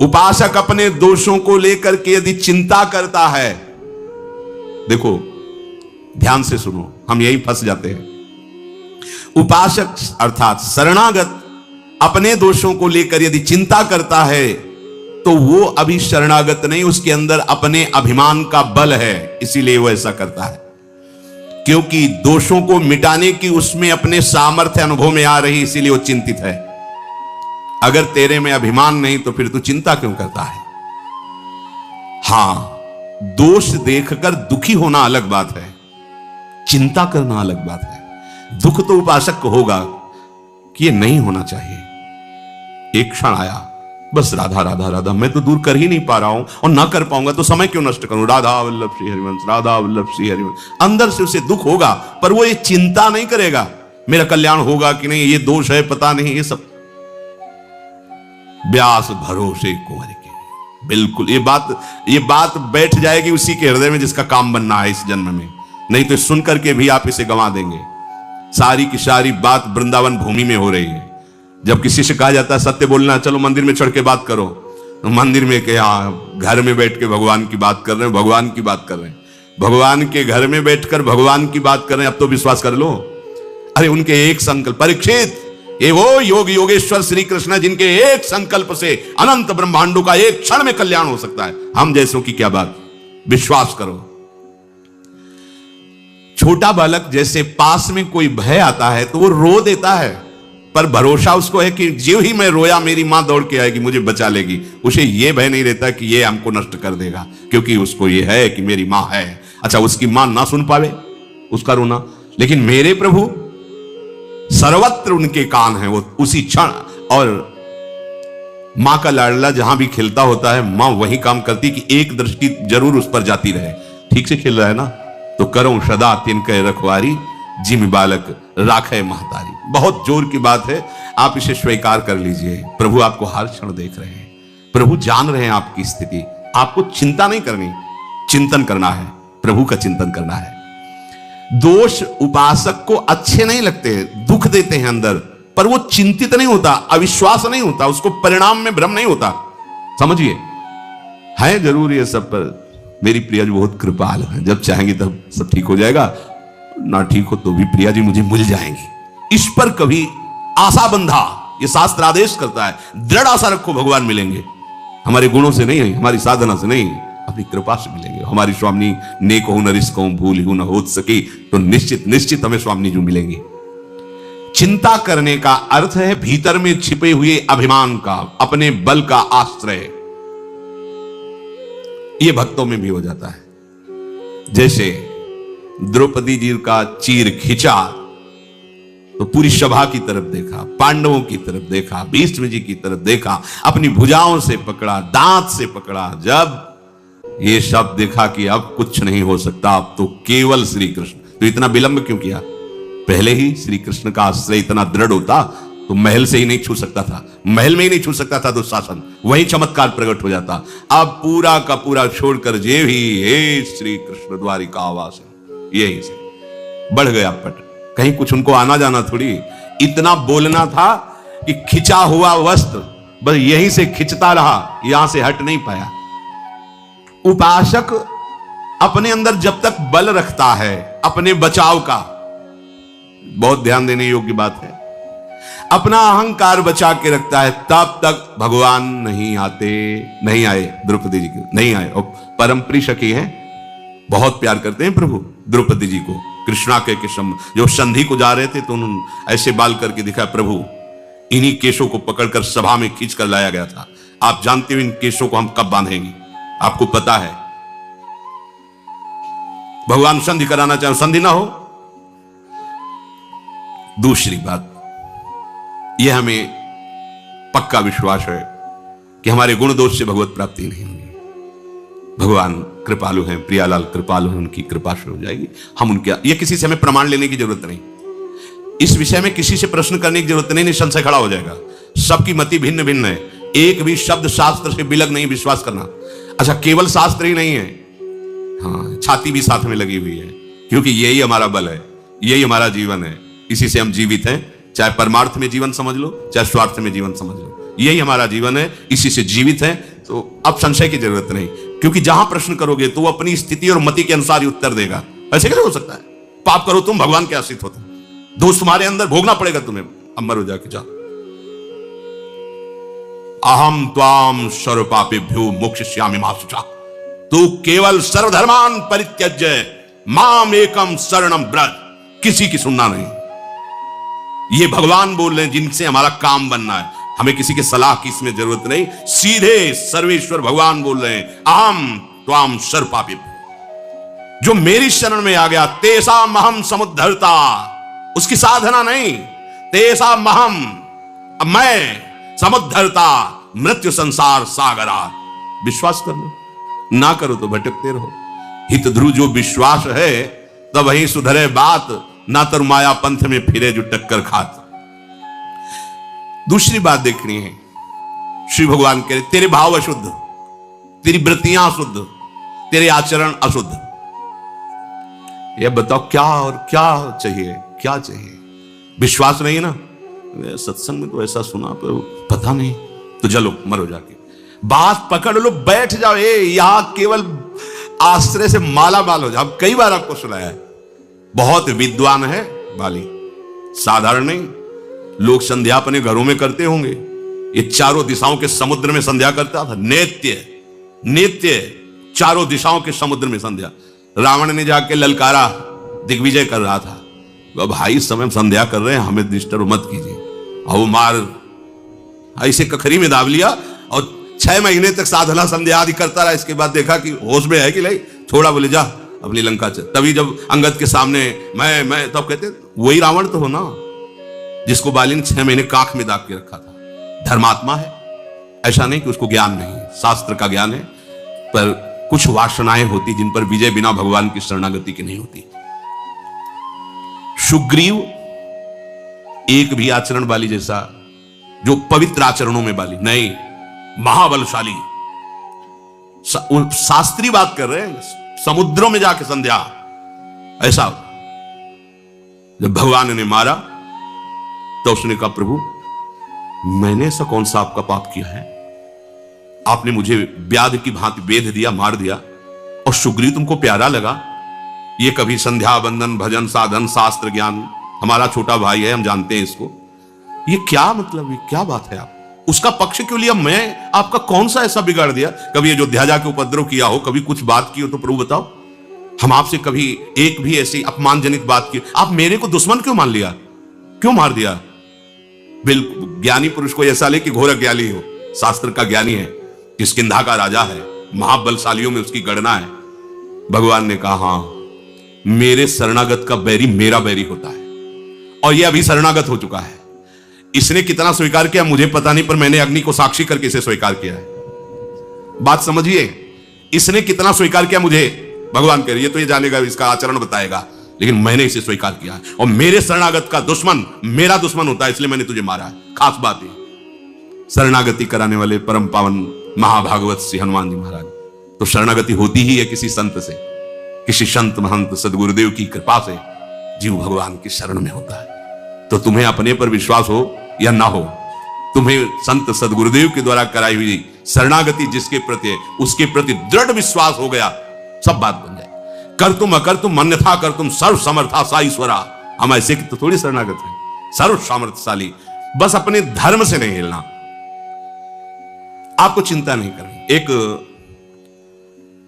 उपासक अपने दोषों को लेकर के यदि चिंता करता है, देखो ध्यान से सुनो, हम यही फंस जाते हैं। उपासक अर्थात शरणागत अपने दोषों को लेकर यदि चिंता करता है तो वो अभी शरणागत नहीं, उसके अंदर अपने अभिमान का बल है, इसीलिए वो ऐसा करता है। क्योंकि दोषों को मिटाने की उसमें अपने सामर्थ्य अनुभव में आ रही, इसीलिए वो चिंतित है। अगर तेरे में अभिमान नहीं तो फिर तू चिंता क्यों करता है? हां, दोष देखकर दुखी होना अलग बात है, चिंता करना अलग बात है। दुख तो उपासक को होगा कि ये नहीं होना चाहिए। एक क्षण आया, बस राधा राधा राधा, मैं तो दूर कर ही नहीं पा रहा हूं और ना कर पाऊंगा तो समय क्यों नष्ट करूं? राधा वल्लभ श्री हरिवंश, राधा वल्लभ श्री हरिवंश। अंदर से उसे दुख होगा, पर वो ये चिंता नहीं करेगा मेरा कल्याण होगा कि नहीं, ये दोष है पता नहीं, ये सब व्यास भरोसे कुंवर के। बिल्कुल ये बात बैठ जाएगी उसी के हृदय में जिसका काम बनना है इस जन्म में, नहीं तो सुन करके भी आप इसे गंवा देंगे। सारी की सारी बात वृंदावन भूमि में हो रही है। जब किसी से कहा जाता है सत्य बोलना, चलो मंदिर में चढ़ के बात करो, तो मंदिर में क्या, घर में बैठ के भगवान की बात कर रहे हैं, भगवान की बात कर रहे हैं, भगवान के घर में बैठकर भगवान की बात कर रहे हैं। अब तो विश्वास कर लो। अरे उनके एक संकल्प, परीक्षित, ये वो योग योगेश्वर श्री कृष्ण जिनके एक संकल्प से अनंत ब्रह्मांडों का एक क्षण में कल्याण हो सकता है। हम जैसों की क्या बात, विश्वास करो। छोटा बालक जैसे पास में कोई भय आता है तो वो रो देता है, पर भरोसा उसको है कि जो ही मैं रोया मेरी मां दौड़ के आएगी, मुझे बचा लेगी। उसे ये भय नहीं रहता कि ये हमको नष्ट कर देगा, क्योंकि उसको ये है कि मेरी मां है। अच्छा, उसकी मां ना सुन पावे उसका रोना, लेकिन मेरे प्रभु सर्वत्र उनके कान हैं, वो उसी क्षण। और मां का लाडला जहां भी खिलता होता है, मां वही काम करती कि एक दृष्टि जरूर उस पर जाती रहे। ठीक से खिल रहा है ना, तो करो सदा तिनके रखवारी, जिम बालक राखे महतारी। बहुत जोर की बात है, आप इसे स्वीकार कर लीजिए। प्रभु आपको हर क्षण देख रहे हैं, प्रभु जान रहे हैं आपकी स्थिति। आपको चिंता नहीं करनी, चिंतन करना है, प्रभु का चिंतन करना है। दोष उपासक को अच्छे नहीं लगते, दुख देते हैं अंदर, पर वो चिंतित नहीं होता, अविश्वास नहीं होता, उसको परिणाम में भ्रम नहीं होता। समझिए, है जरूर ये सब, पर मेरी प्रिया जी बहुत कृपाल है, जब चाहेंगी तब सब ठीक हो जाएगा, ना ठीक हो तो भी प्रिया जी मुझे मिल जाएंगी। इस पर कभी आशा बंधा, ये शास्त्र आदेश करता है, दृढ़ आशा रखो भगवान मिलेंगे। हमारे गुणों से नहीं, हमारी साधना से नहीं, अपनी कृपा से मिलेंगे। हमारी स्वामी नेक हो न रिस्क हो, भूल हो न हो सके, तो निश्चित निश्चित हमें स्वामी जी मिलेंगे। चिंता करने का अर्थ है भीतर में छिपे हुए अभिमान का, अपने बल का आश्रय। ये भक्तों में भी हो जाता है। जैसे द्रौपदी जी का चीर खिंचा तो पूरी सभा की तरफ देखा, पांडवों की तरफ देखा, भीष्म जी की तरफ देखा, अपनी भुजाओं से पकड़ा, दांत से पकड़ा। जब ये शब्द देखा कि अब कुछ नहीं हो सकता, अब तो केवल श्री कृष्ण, तो इतना विलंब क्यों किया? पहले ही श्री कृष्ण का आश्रय इतना दृढ़ होता तो महल से ही नहीं छू सकता था, महल में ही नहीं छू सकता था दुशासन, वही चमत्कार प्रकट हो जाता। अब पूरा का पूरा छोड़कर जे भी हे श्री कृष्ण द्वारिका आवास, यही से बढ़ गया पट। कहीं कुछ उनको आना जाना थोड़ी, इतना बोलना था कि खिंचा हुआ वस्त्र बस यहीं से खिंचता रहा, यहां से हट नहीं पाया। उपासक अपने अंदर जब तक बल रखता है अपने बचाव का, बहुत ध्यान देने योग्य बात है, अपना अहंकार बचा के रखता है, तब तक भगवान नहीं आते। नहीं आए द्रौपदी जी के, नहीं आए। और परम प्रिय सखी है, बहुत प्यार करते हैं प्रभु द्रौपदी जी को। कृष्णा के जो संधि को जा रहे थे तो उन्होंने ऐसे बाल करके दिखा, प्रभु इन्हीं केशों को पकड़कर सभा में खींच कर लाया गया था। आप जानते हो इन केशों को हम कब बांधेंगे, आपको पता है। भगवान संधि कराना चाहे, संधि ना हो। दूसरी बात, यह हमें पक्का विश्वास है कि हमारे गुण दोष से भगवत प्राप्ति नहीं होगी। भगवान कृपालु हैं, प्रियालाल कृपालु हैं, उनकी कृपा से हो जाएगी। हम उनके, ये किसी से हमें प्रमाण लेने की जरूरत नहीं, इस विषय में किसी से प्रश्न करने की जरूरत नहीं, संशय खड़ा हो जाएगा। सबकी मति भिन्न भिन्न है, एक भी शब्द शास्त्र से बिलग नहीं विश्वास करना। अच्छा, केवल शास्त्र ही नहीं है, हाँ, छाती भी साथ में लगी हुई है, क्योंकि यही हमारा बल है, यही हमारा जीवन है, इसी से हम जीवित हैं। चाहे परमार्थ में जीवन समझ लो, चाहे स्वार्थ में जीवन समझ लो, यही हमारा जीवन है, इसी से जीवित है। तो अब संशय की जरूरत नहीं, क्योंकि जहां प्रश्न करोगे तो वो अपनी स्थिति और मति के अनुसार ही उत्तर देगा। ऐसे कैसे हो सकता है? पाप करो तुम, भगवान के आश्रित होते, दोष तुम्हारे अंदर, भोगना पड़ेगा तुम्हें, अमर हो जाके जाओ। अहम त्वाम सर्वपापेभ्यो मोक्षयिष्यामि मा शुचा, तू केवल सर्वधर्मान परित्यज्य माम एकम शरणम ब्रज। किसी की सुनना नहीं। ये भगवान बोल रहे हैं जिनसे हमारा काम बनना है, हमें किसी के सलाह की इसमें जरूरत नहीं। सीधे सर्वेश्वर भगवान बोल रहे हैं, अहम त्वाम सर्वपापेभ्यो, जो मेरी शरण में आ गया, तेसा महम समुद्धरता, उसकी साधना नहीं, तेसा महम, मैं समुद्धरता मृत्यु संसार सागरा। विश्वास कर लो, ना करो तो भटकते रहो। हित ध्रुव जो विश्वास है, तब वही सुधरे बात, ना तर माया पंथ में फिरे जो टक्कर खात। दूसरी बात देखनी है, श्री भगवान कह रहे तेरे भाव अशुद्ध, तेरी वृत्तियां अशुद्ध, तेरे आचरण अशुद्ध। यह बताओ क्या और क्या चाहिए, क्या चाहिए? विश्वास नहीं ना, सत्संग में तो ऐसा सुना पर पता नहीं, तो चलो मरो जाके, बात पकड़ लो, बैठ जाओ। यहां केवल आश्रय से माला माल हो जाओ। कई बार आपको सुनाया है, बहुत विद्वान है बाली, साधारण नहीं। लोग संध्या अपने घरों में करते होंगे, ये चारों दिशाओं के समुद्र में संध्या करता था। नित्य नित्य चारों दिशाओं के समुद्र में संध्या। रावण ने जाके ललकारा, दिग्विजय कर रहा था, भाई इस समय संध्या कर रहे हैं, हमें डिस्टर्ब मत कीजिए। और वो मार ऐसे कखरी में दाब लिया और 6 महीने तक साधना संध्या आदि करता रहा। इसके बाद देखा कि होश में है कि नहीं, छोड़ा, बोले जा अपनी लंका चल। तभी जब अंगद के सामने मैं तब कहते वही रावण तो हो ना, जिसको बाली ने 6 महीने कांख में दाब के रखा था। धर्मात्मा है, ऐसा नहीं कि उसको ज्ञान नहीं, शास्त्र का ज्ञान है, पर कुछ वासनाएं होती जिन पर विजय बिना भगवान की शरणागति की नहीं होती। सुग्रीव एक भी आचरण वाली जैसा, जो पवित्र आचरणों में वाली नहीं, महाबलशाली। शास्त्री बात कर रहे हैं, समुद्रों में जाके संध्या। ऐसा जब भगवान ने मारा तो उसने कहा, प्रभु मैंने ऐसा कौन सा आपका पाप किया है, आपने मुझे व्याध की भांति वेध दिया, मार दिया, और सुग्रीव तुमको प्यारा लगा। ये कभी संध्या बंदन भजन साधन शास्त्र ज्ञान, हमारा छोटा भाई है, हम जानते हैं इसको। ये क्या मतलब, ये क्या बात है? आप उसका पक्ष क्यों लिया? मैं आपका कौन सा ऐसा बिगाड़ दिया? कभी ये अयोध्या जाके उपद्रव किया हो, कभी कुछ बात की हो तो प्रभु बताओ। हम आपसे कभी एक भी ऐसी अपमानजनित बात की? आप मेरे को दुश्मन क्यों मान लिया, क्यों मार दिया? बिल्कुल ज्ञानी पुरुष को ऐसा ले कि घोर ज्ञानी हो, शास्त्र का ज्ञानी है, किष्किंधा का राजा है, महाबलशालियों में उसकी गणना है। भगवान ने कहा, हाँ मेरे शरणागत का बैरी मेरा बैरी होता है, और यह अभी शरणागत हो चुका है। इसने कितना स्वीकार किया मुझे पता नहीं, पर मैंने अग्नि को साक्षी करके इसे स्वीकार किया है। बात समझिए, इसने कितना स्वीकार किया मुझे भगवान कह रही है, तो ये जानेगा, इसका आचरण बताएगा, लेकिन मैंने इसे स्वीकार किया है। और मेरे शरणागत का दुश्मन मेरा दुश्मन होता है, इसलिए मैंने तुझे मारा है। खास बात है, शरणागति कराने वाले परम पावन महाभागवत श्री हनुमान जी महाराज। तो शरणागति होती ही है किसी संत से, किसी संत महंत सदगुरुदेव की कृपा से जीव भगवान की शरण में होता है। तो तुम्हें अपने पर विश्वास हो या ना हो, तुम्हें संत सदगुरुदेव के द्वारा कराई हुई शरणागति जिसके प्रति है, उसके प्रति दृढ़ विश्वास हो गया, सब बात बन जाए। कर तुम अकर तुम अन्यथा कर तुम सर्व समर्था सा ईश्वरा। हम ऐसे की तो थोड़ी शरणागत है, सर्व सामर्थ्यशाली। बस अपने धर्म से नहीं हिलना, आपको चिंता नहीं करनी। एक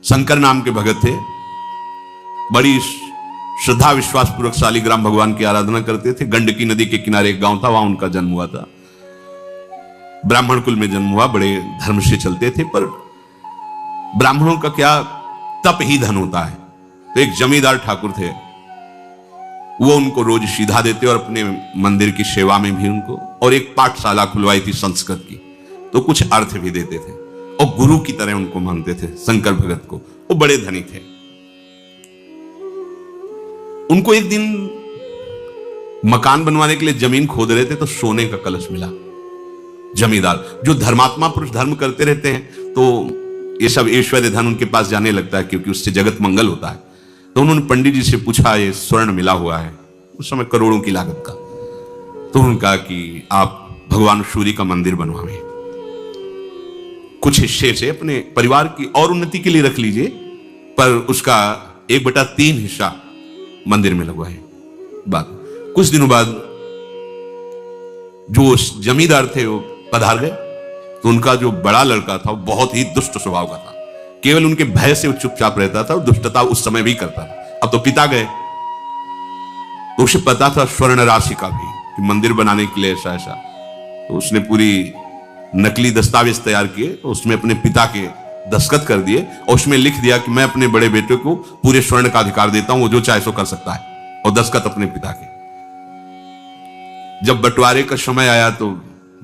शंकर नाम के भगत थे, बड़ी श्रद्धा विश्वास पूर्वक शालिग्राम भगवान की आराधना करते थे। गंडकी नदी के किनारे एक गांव था, वहां उनका जन्म हुआ था। ब्राह्मण कुल में जन्म हुआ, बड़े धर्म से चलते थे, पर ब्राह्मणों का क्या तप ही धन होता है। तो एक जमींदार ठाकुर थे, वो उनको रोज सीधा देते और अपने मंदिर की सेवा में भी उनको, और एक पाठशाला खुलवाई थी संस्कृत की, तो कुछ अर्थ भी देते थे और गुरु की तरह उनको मानते थे शंकर भगत को। वो बड़े धनी थे। उनको एक दिन मकान बनवाने के लिए जमीन खोद रहे थे, तो सोने का कलश मिला। जमींदार जो धर्मात्मा पुरुष धर्म करते रहते हैं, तो ये सब ऐश्वर्य धन उनके पास जाने लगता है, क्योंकि उससे जगत मंगल होता है। तो उन्होंने पंडित जी से पूछा, ये स्वर्ण मिला हुआ है, उस समय करोड़ों की लागत का। तो उन्होंने कहा कि आप भगवान सूर्य का मंदिर बनवाएं। कुछ हिस्से से अपने परिवार की और उन्नति के लिए रख लीजिए, पर उसका 1/3 हिस्सा मंदिर में लगवाए। बात कुछ दिनों बाद जो जमींदार थे वो पधार गए, तो उनका जो बड़ा लड़का था वो बहुत ही दुष्ट स्वभाव का था। केवल उनके भय से वो चुपचाप रहता था, दुष्टता उस समय भी करता था। अब तो पिता गए, तो उसे पता था स्वर्ण राशि का भी कि मंदिर बनाने के लिए ऐसा ऐसा, तो उसने पूरी नकली दस्तावेज तैयार किए, तो उसमें अपने पिता के दस्तखत कर दिए और उसमें लिख दिया कि मैं अपने बड़े बेटे को पूरे स्वर्ण का अधिकार देता हूं, वो जो चाहे सो कर सकता है, और दस्तखत अपने पिता के। जब बंटवारे का समय आया तो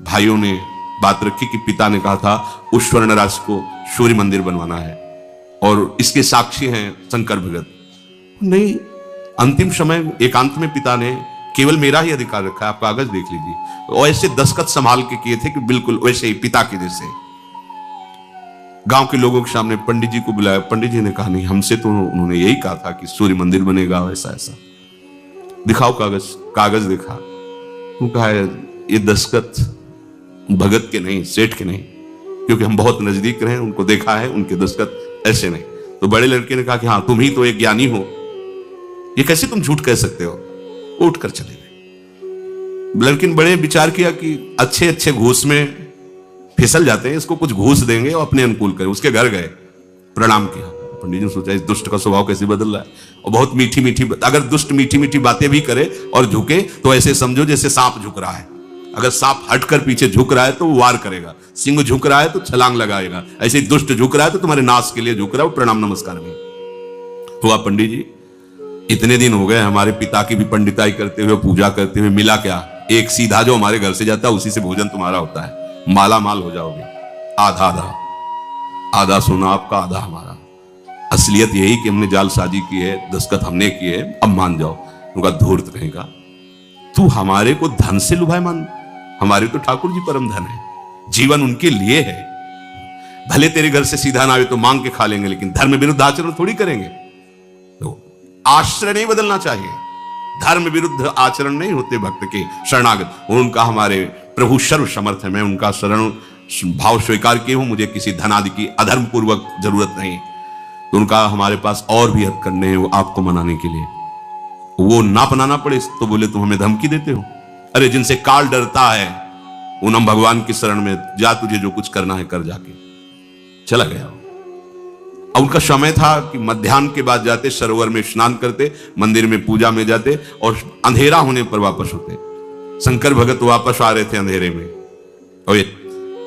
भाइयों ने बात रखी कि पिता ने कहा था उस स्वर्ण राशि को सूर्य मंदिर बनवाना है, और इसके साक्षी हैं शंकर भगत। नहीं, अंतिम समय एकांत में पिता ने केवल मेरा ही अधिकार रखा है, आप कागज देख लीजिए, और ऐसे दस्तखत संभाल के किए थे कि बिल्कुल वैसे ही पिता के जैसे। गांव के लोगों के सामने पंडित जी को बुलाया, पंडित जी ने कहा नहीं, हमसे तो उन्होंने यही कहा था कि सूर्य मंदिर बनेगा, ऐसा ऐसा, दिखाओ कागज। कागज दिखा, कहा ये दस्तखत भगत के नहीं, सेठ के नहीं, क्योंकि हम बहुत नजदीक रहे, उनको देखा है, उनके दस्तखत ऐसे नहीं। तो बड़े लड़के ने कहा कि हाँ तुम ही तो एक ज्ञानी हो, ये कैसे तुम झूठ कह सकते हो। उठ कर चले गए। लड़के ने बड़े विचार किया कि अच्छे अच्छे घूस में फिसल जाते हैं, इसको कुछ घूस देंगे और अपने अनुकूल करें। उसके घर गए, प्रणाम किया। पंडित जी ने सोचा इस दुष्ट का स्वभाव कैसे बदल रहा है, और बहुत मीठी मीठी, अगर दुष्ट मीठी मीठी बातें भी करे और झुके तो ऐसे समझो जैसे सांप झुक रहा है। अगर सांप हटकर पीछे झुक रहा है तो वो वार करेगा, सिंह झुक रहा है तो छलांग लगाएगा, ऐसे ही दुष्ट झुक रहा है तो तुम्हारे नाश के लिए झुक रहा है, वो प्रणाम नमस्कार में हुआ। पंडित जी इतने दिन हो गए हमारे पिता की भी पंडिताई करते हुए, पूजा करते हुए, मिला क्या? एक सीधा जो हमारे घर से जाता है उसी से भोजन तुम्हारा होता है, माला माल हो जाओगे। आधा आधा, आधा सोना आपका, आधा हमारा। असलियत यही कि हमने जालसाजी की है, दस्तखत हमने किए, अब मान जाओ। उनका धूर्त रहेगा, तू हमारे को धन से लुभाए मान, हमारे तो ठाकुर जी परम धन है, जीवन उनके लिए है। भले तेरे घर से सीधा ना आए तो मांग के खा लेंगे, लेकिन धर्म विरुद्ध आचरण थोड़ी करेंगे। तो आश्रय नहीं बदलना चाहिए, धर्म विरुद्ध आचरण नहीं होते भक्त के शरणागत। उनका हमारे प्रभु सर्व समर्थ है, मैं उनका शरण भाव स्वीकार किए हूं, मुझे किसी धनादि की अधर्म पूर्वक जरूरत नहीं। तो उनका हमारे पास और भी हद करने हैं, वो आपको मनाने के लिए, वो ना बनाना पड़े तो बोले तुम हमें धमकी देते हो। अरे जिनसे काल डरता है उन भगवान की शरण में जा, तुझे जो कुछ करना है कर, जाके चला गया। अब उनका समय था कि मध्याह्न के बाद जाते, सरोवर में स्नान करते, मंदिर में पूजा में जाते और अंधेरा होने पर वापस होते। शंकर भगत वापस आ रहे थे अंधेरे में, और ये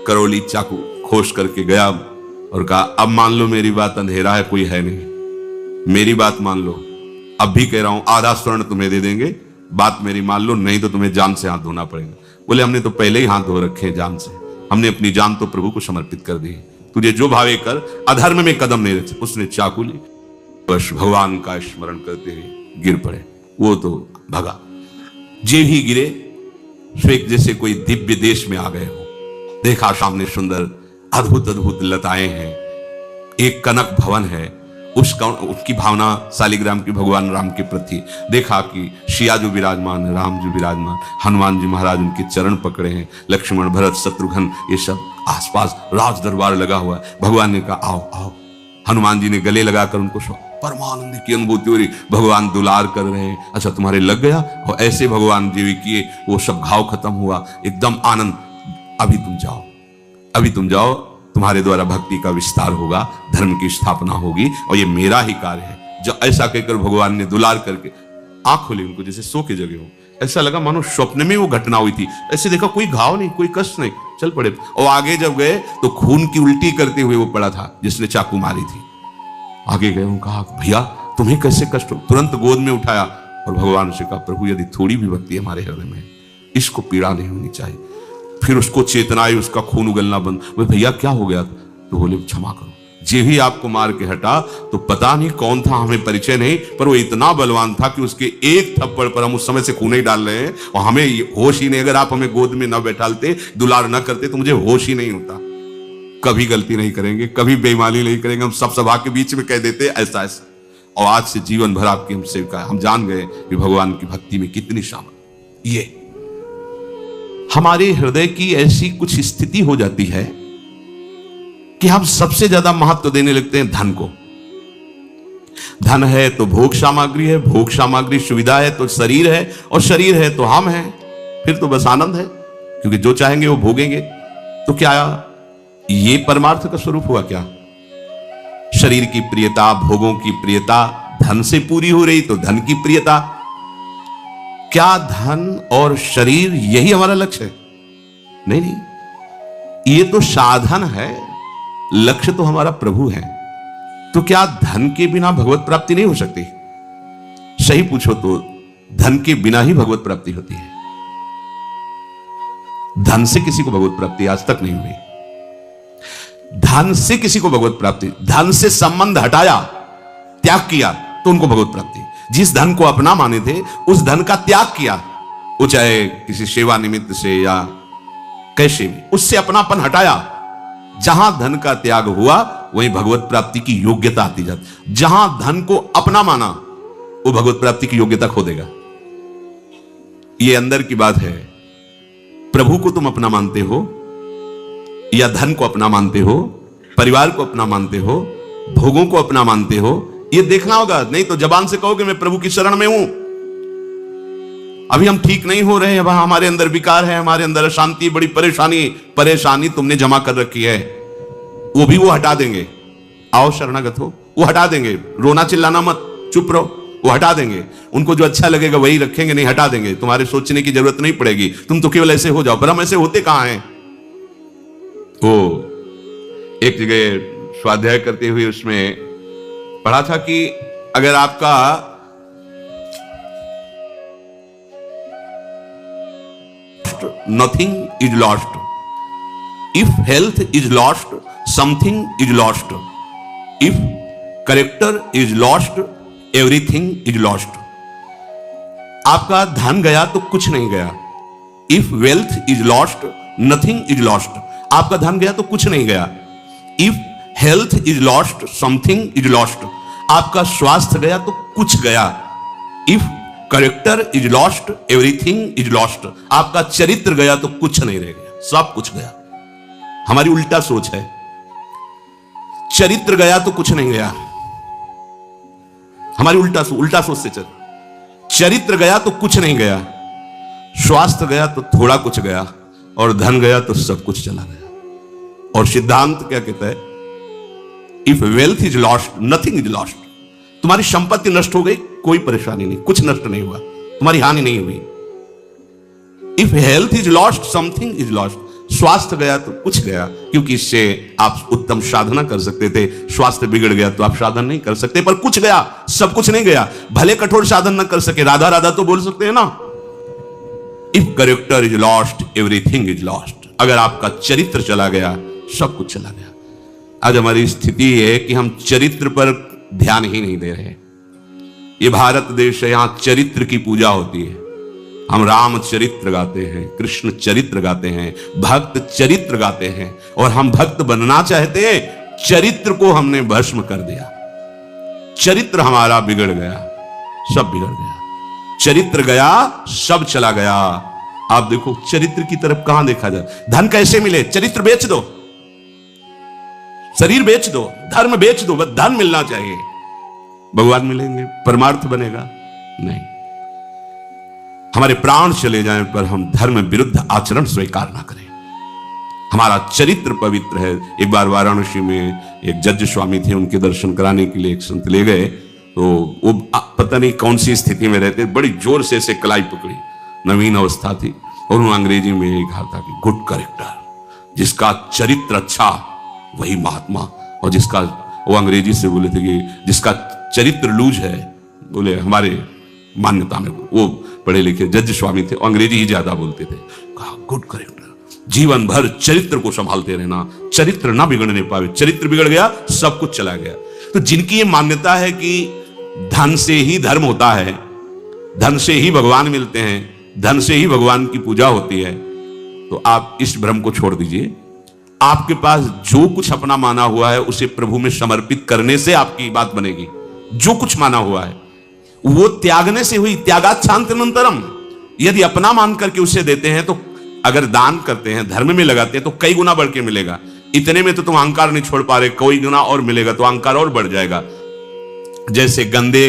करौली चाकू खोस करके गया और कहा अब मान लो मेरी बात, अंधेरा है कोई है नहीं, मेरी बात मान लो, अब भी कह रहा हूं आधा स्वर्ण तुम्हें दे देंगे, बात मेरी मान लो, नहीं तो तुम्हें जान से हाथ धोना पड़ेगा। बोले हमने तो पहले ही हाथ धो रखे जान से, हमने अपनी जान तो प्रभु को समर्पित कर दी, तुझे जो भावे कर, अधर्म में कदम नहीं रख। उसने चाकू ली, बस भगवान का स्मरण करते हुए गिर पड़े, वो तो भगा। जे ही गिरे स्वेग जैसे कोई दिव्य देश में आ गए हो। देखा सामने सुंदर अद्भुत अद्भुत लताएं हैं, एक कनक भवन है, उसकी भावना शालिग्राम की भगवान राम के प्रति। देखा कि सिया जो विराजमान है, राम जो विराजमान, हनुमान जी महाराज उनके चरण पकड़े हैं, लक्ष्मण भरत शत्रुघ्न ये सब आसपास राज दरबार लगा हुआ है। भगवान ने कहा आओ आओ, हनुमान जी ने गले लगाकर उनको परमानंद की अनुभूति हो रही, भगवान दुलार कर रहे हैं। अच्छा तुम्हारे लग गया, और ऐसे भगवान जीवी किए, वो सब घाव खत्म हुआ, एकदम आनंद। अभी तुम जाओ, अभी तुम जाओ, तुम्हारे द्वारा भक्ति का विस्तार होगा, धर्म की स्थापना होगी, और ये मेरा ही कार्य है। जब ऐसा कहकर भगवान ने दुलार करके आंख खोली उनको, जैसे सो के जगे हो, ऐसा लगा मानो स्वप्न में वो घटना हुई थी। ऐसे देखा कोई घाव नहीं, कोई कष्ट नहीं, चल पड़े। और आगे जब गए तो खून की उल्टी करते हुए वो पड़ा था जिसने चाकू मारी थी। आगे गए, कहा भैया तुम्हें कैसे कष्ट हो? तुरंत गोद में उठाया और भगवान से कहा प्रभु यदि थोड़ी भी भक्ति हमारे हृदय में, इसको पीड़ा नहीं होनी चाहिए। फिर उसको चेतना आई, उसका खून उगलना बंद। बोले भैया क्या हो गया? तो बोले क्षमा करो, जे ही आपको मार के हटा तो पता नहीं कौन था, हमें परिचय नहीं, पर वो इतना बलवान था कि उसके एक थप्पड़ पर हम उस समय से खून ही डाल रहे हैं और हमें होश ही नहीं। अगर आप हमें गोद में न बैठालते, दुलार न करते तो मुझे होश ही नहीं होता। कभी गलती नहीं करेंगे, कभी बेईमानी नहीं करेंगे, हम सब सभा के बीच में कह देते ऐसा ऐसा। और आज से जीवन भर आपकी हम सेविका है। हम जान गए कि भगवान की भक्ति में कितनी शामत। ये हमारे हृदय की ऐसी कुछ स्थिति हो जाती है कि हम सबसे ज्यादा महत्व देने लगते हैं धन को। धन है तो भोग सामग्री है, भोग सामग्री सुविधा है तो शरीर है, और शरीर है तो हम हैं। फिर तो बस आनंद है, क्योंकि जो चाहेंगे वो भोगेंगे। तो क्या ये परमार्थ का स्वरूप हुआ क्या? शरीर की प्रियता, भोगों की प्रियता धन से पूरी हो रही तो धन की प्रियता। क्या धन और शरीर यही हमारा लक्ष्य है? नहीं नहीं, ये तो साधन है, लक्ष्य तो हमारा प्रभु है। तो क्या धन के बिना भगवत प्राप्ति नहीं हो सकती? सही पूछो तो धन के बिना ही भगवत प्राप्ति होती है। धन से किसी को भगवत प्राप्ति आज तक नहीं हुई। धन से किसी को भगवत प्राप्ति, धन से संबंध हटाया, त्याग किया तो उनको भगवत प्राप्ति। जिस धन को अपना माने थे उस धन का त्याग किया, वो चाहे किसी सेवा निमित्त से या कैसे भी, उससे अपनापन हटाया। जहां धन का त्याग हुआ वहीं भगवत प्राप्ति की योग्यता आती जाती। जहां धन को अपना माना वो भगवत प्राप्ति की योग्यता खो देगा। ये अंदर की बात है। प्रभु को तुम अपना मानते हो या धन को अपना मानते हो, परिवार को अपना मानते हो, भोगों को अपना मानते हो, ये देखना होगा। नहीं तो जबान से कहोगे मैं प्रभु की शरण में हूं, अभी हम ठीक नहीं हो रहे हैं, वहां हमारे अंदर विकार है, हमारे अंदर अशांति, बड़ी परेशानी तुमने जमा कर रखी है, वो भी वो हटा देंगे। आओ शरणागत हो, वो हटा देंगे। रोना चिल्लाना मत, चुप रहो, वो हटा देंगे। उनको जो अच्छा लगेगा वही रखेंगे, नहीं हटा देंगे। तुम्हारे सोचने की जरूरत नहीं पड़ेगी, तुम तो केवल ऐसे हो जाओ। पर हम ऐसे होते कहां हैं? वो एक जगह स्वाध्याय करते हुए उसमें पढ़ा था कि अगर आपका nothing is lost. If health is lost, something is lost. If character is lost, everything is lost. आपका धन गया तो कुछ नहीं गया। If wealth is lost, nothing is lost. आपका धन गया तो कुछ नहीं गया। If health is lost, something is lost. आपका स्वास्थ्य गया तो कुछ गया। If character is lost, everything is lost. आपका चरित्र गया तो कुछ नहीं रह गया, सब कुछ गया। हमारी उल्टा सोच है, चरित्र गया तो कुछ नहीं गया। हमारी उल्टा सोच से चल, चरित्र गया तो कुछ नहीं गया, स्वास्थ्य गया तो थोड़ा कुछ गया, और धन गया तो सब कुछ चला गया। और सिद्धांत क्या कहता है? If wealth is lost, nothing is lost. तुम्हारी संपत्ति नष्ट हो गई, कोई परेशानी नहीं, कुछ नष्ट नहीं हुआ, तुम्हारी हानि नहीं हुई। If health is lost, something is lost. स्वास्थ्य गया तो कुछ गया, क्योंकि इससे आप उत्तम साधना कर सकते थे। स्वास्थ्य बिगड़ गया तो आप साधन नहीं कर सकते, पर कुछ गया, सब कुछ नहीं गया। भले कठोर साधन न कर सके, राधा राधा तो बोल सकते हैं ना। If character is lost, everything is lost. अगर आपका चरित्र चला गया, सब कुछ चला गया। आज हमारी स्थिति है कि हम चरित्र पर ध्यान ही नहीं दे रहे। ये भारत देश है, यहां चरित्र की पूजा होती है। हम राम चरित्र गाते हैं, कृष्ण चरित्र गाते हैं, भक्त चरित्र गाते हैं, और हम भक्त बनना चाहते हैं। चरित्र को हमने भस्म कर दिया। चरित्र हमारा बिगड़ गया, सब बिगड़ गया। चरित्र गया, सब चला गया। आप देखो चरित्र की तरफ कहां देखा जाए। धन कैसे मिले? चरित्र बेच दो, शरीर बेच दो, धर्म बेच दो, बस धन मिलना चाहिए। भगवान मिलेंगे, परमार्थ बनेगा? नहीं। हमारे प्राण चले जाएं पर हम धर्म विरुद्ध आचरण स्वीकार ना करें। हमारा चरित्र पवित्र है। एक बार वाराणसी में एक जज स्वामी थे, उनके दर्शन कराने के लिए एक संत ले गए। तो वो पता नहीं कौन सी स्थिति में रहते, बड़ी जोर से ऐसे कलाई पकड़ी, नवीन अवस्था थी, और उन्होंने अंग्रेजी में यही कहा था कि गुड कैरेक्टर, जिसका चरित्र अच्छा वही महात्मा। और जिसका, वो अंग्रेजी से बोले थे कि जिसका चरित्र लूज है, बोले हमारे मान्यता में, वो पढ़े लिखे जज स्वामी थे, अंग्रेजी ही ज्यादा बोलते थे। कहा गुड कैरेक्टर, जीवन भर चरित्र को संभालते रहना, चरित्र ना बिगड़ने पावे। चरित्र बिगड़ गया, सब कुछ चला गया। तो जिनकी ये मान्यता है कि धन से ही धर्म होता है, धन से ही भगवान मिलते हैं, धन से ही भगवान की पूजा होती है, तो आप इस भ्रम को छोड़ दीजिए। आपके पास जो कुछ अपना माना हुआ है उसे प्रभु में समर्पित करने से आपकी बात बनेगी। जो कुछ माना हुआ है वो त्यागने से हुई। त्यागात् शान्तिरनन्तरम्। यदि अपना मान करके उसे देते हैं तो, अगर दान करते हैं, धर्म में लगाते हैं तो कई गुना बढ़ के मिलेगा। इतने में तो तुम अहंकार नहीं छोड़ पा रहे, कोई गुना और मिलेगा तो अहंकार और बढ़ जाएगा। जैसे गंदे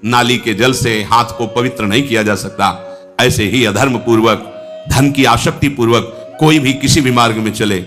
नाली के जल से हाथ को पवित्र नहीं किया जा सकता, ऐसे ही अधर्म पूर्वक, धन की आसक्ति पूर्वक कोई भी किसी भी मार्ग में चले